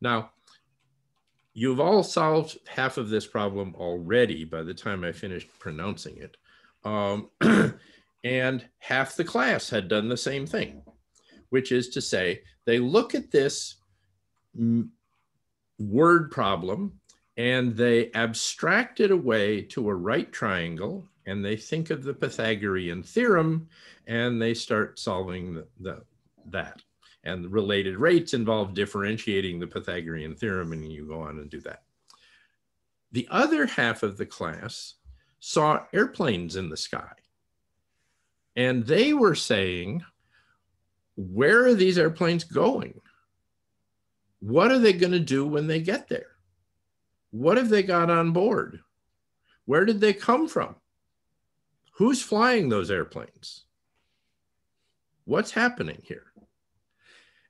Now, you've all solved half of this problem already by the time I finished pronouncing it. And half the class had done the same thing, which is to say, they look at this word problem and they abstract it away to a right triangle, and they think of the Pythagorean theorem, and they start solving that. And the related rates involve differentiating the Pythagorean theorem, and you go on and do that. The other half of the class saw airplanes in the sky. And they were saying, where are these airplanes going? What are they going to do when they get there? What have they got on board? Where did they come from? Who's flying those airplanes? What's happening here?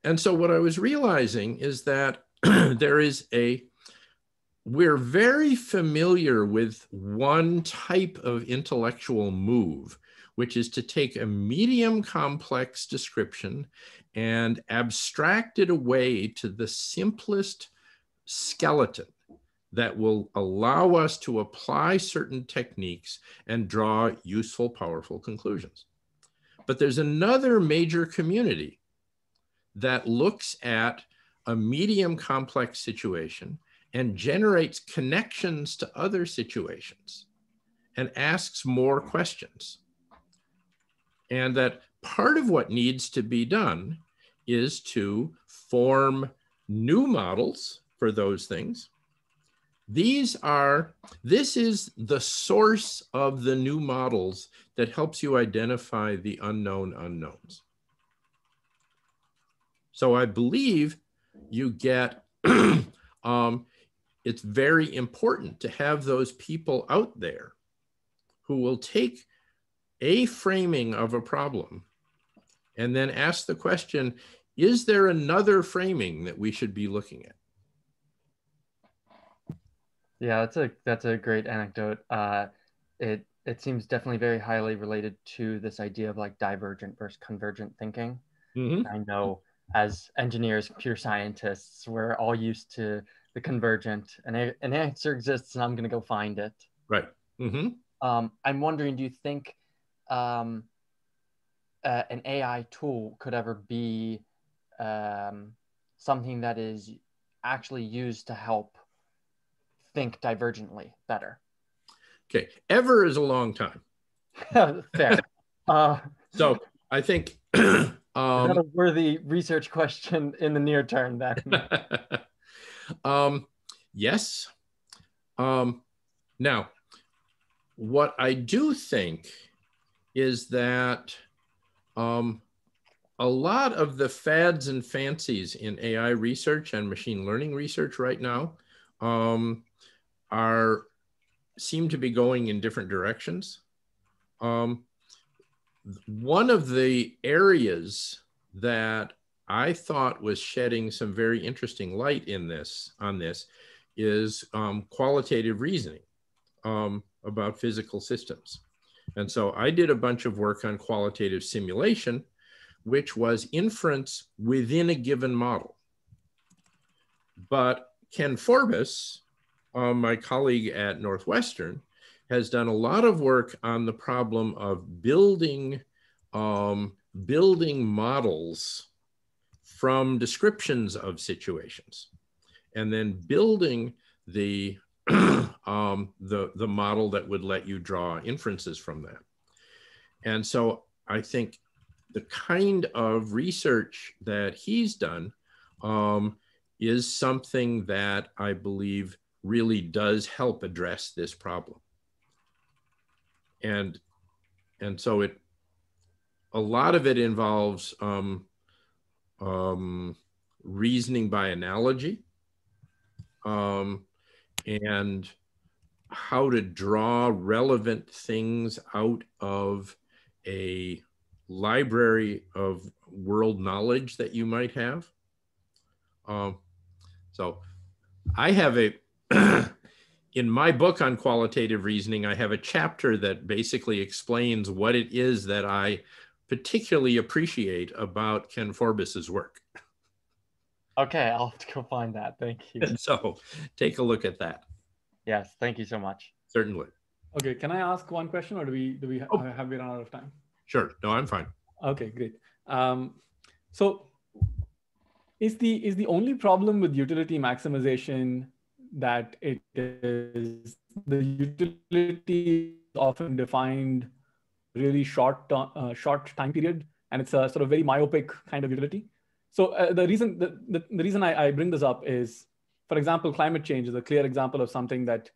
And so what I was realizing is that we're very familiar with one type of intellectual move, which is to take a medium complex description and abstract it away to the simplest skeleton that will allow us to apply certain techniques and draw useful, powerful conclusions. But there's another major community that looks at a medium complex situation and generates connections to other situations and asks more questions. And that part of what needs to be done is to form new models for those things. This is the source of the new models that helps you identify the unknown unknowns. So I believe you get, it's very important to have those people out there who will take a framing of a problem and then ask the question, is there another framing that we should be looking at? Yeah, that's a great anecdote. It seems definitely very highly related to this idea of like divergent versus convergent thinking. Mm-hmm. I know as engineers, computer scientists, we're all used to the convergent, and an answer exists, and I'm going to go find it. Right. Mm-hmm. I'm wondering, do you think an AI tool could ever be something that is actually used to help think divergently better? Okay, ever is a long time. Fair. So I think is that a worthy research question in the near term then? Yes. Now, what I do think is that a lot of the fads and fancies in AI research and machine learning research right now seem to be going in different directions. One of the areas that I thought was shedding some very interesting light on this is qualitative reasoning about physical systems. And so I did a bunch of work on qualitative simulation, which was inference within a given model. But Ken Forbes, my colleague at Northwestern, has done a lot of work on the problem of building models from descriptions of situations, and then building the model that would let you draw inferences from that. And so I think the kind of research that he's done is something that I believe really does help address this problem. And And so a lot of it involves reasoning by analogy, and how to draw relevant things out of a library of world knowledge that you might have. So I have in my book on qualitative reasoning, I have a chapter that basically explains what it is that I particularly appreciate about Ken Forbes's work. Okay, I'll have to go find that. Thank you. So take a look at that. Yes, thank you so much. Certainly. Okay, can I ask one question, or have we run out of time? Sure. No, I'm fine. Okay, great. So is the only problem with utility maximization that it is the utility is often defined really short time period, and it's a sort of very myopic kind of utility? So the reason I bring this up is, for example, climate change is a clear example of something that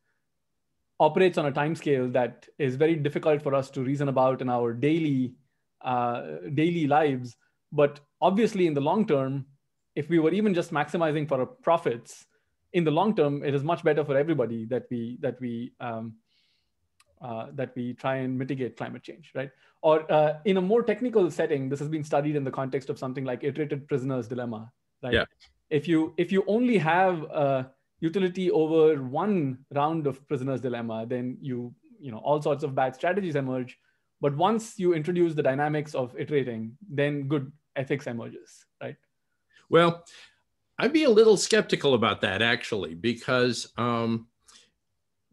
operates on a time scale that is very difficult for us to reason about in our daily lives. But obviously, in the long term, if we were even just maximizing for our profits, in the long term, it is much better for everybody that we try and mitigate climate change, right? Or in a more technical setting, this has been studied in the context of something like iterated prisoner's dilemma, right? Yeah. If you only have utility over one round of prisoner's dilemma, then you know all sorts of bad strategies emerge. But once you introduce the dynamics of iterating, then good ethics emerges, right? Well, I'd be a little skeptical about that, actually, because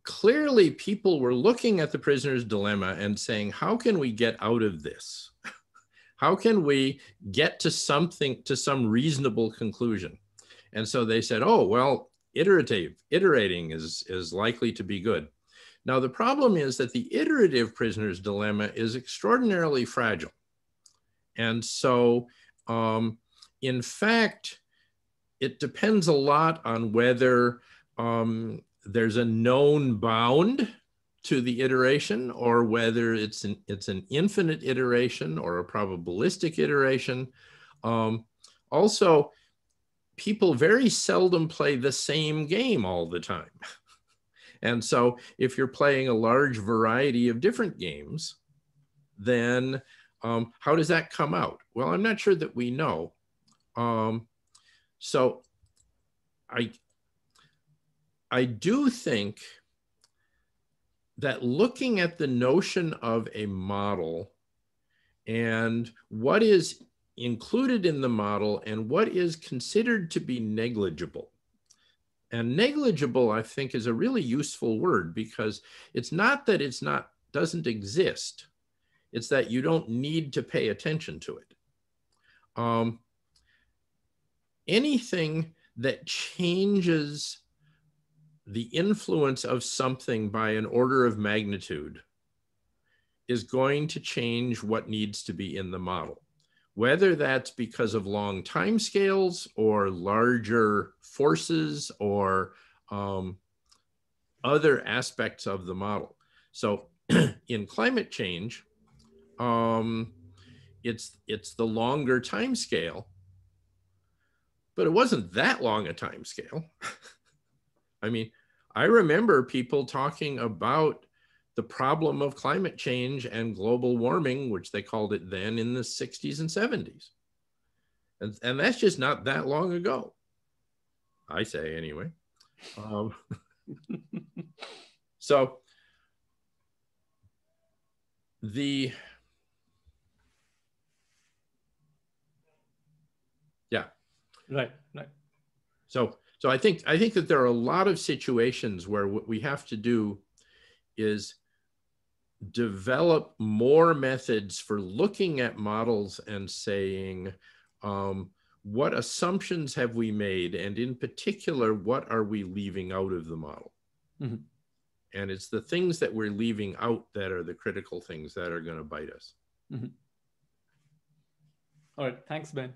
clearly people were looking at the prisoner's dilemma and saying, how can we get out of this? How can we get to some reasonable conclusion? And so they said, oh, well, iterating is likely to be good. Now, the problem is that the iterative prisoner's dilemma is extraordinarily fragile. And so, in fact, it depends a lot on whether there's a known bound to the iteration, or whether it's an infinite iteration or a probabilistic iteration. Also, people very seldom play the same game all the time. And so if you're playing a large variety of different games, then how does that come out? Well, I'm not sure that we know. So I do think that looking at the notion of a model and what is included in the model and what is considered to be negligible. And negligible, I think, is a really useful word, because it's not that doesn't exist. It's that you don't need to pay attention to it. Anything that changes the influence of something by an order of magnitude is going to change what needs to be in the model, whether that's because of long time scales or larger forces or other aspects of the model. So in climate change, it's the longer time scale, but it wasn't that long a time scale. I mean, I remember people talking about the problem of climate change and global warming, which they called it then, in the 60s and 70s. And that's just not that long ago, I say anyway. So yeah. Right. So I think that there are a lot of situations where what we have to do is develop more methods for looking at models and saying, what assumptions have we made? And in particular, what are we leaving out of the model? Mm-hmm. And it's the things that we're leaving out that are the critical things that are going to bite us. Mm-hmm. All right. Thanks, Ben.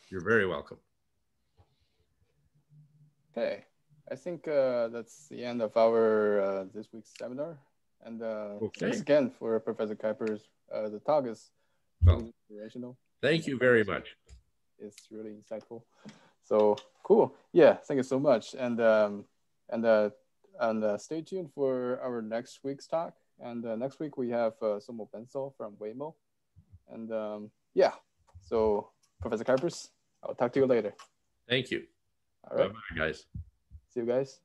You're very welcome. Okay. I think that's the end of our this week's seminar. And Okay. thanks again for Professor Kuipers. The talk is Well, really inspirational. thank you very much. It's really insightful. So cool. Yeah, thank you so much. And stay tuned for our next week's talk. And next week we have Somo Bensel from Waymo. And yeah, so Professor Kuipers, I'll talk to you later. Thank you. All right. Bye-bye, guys. See you guys.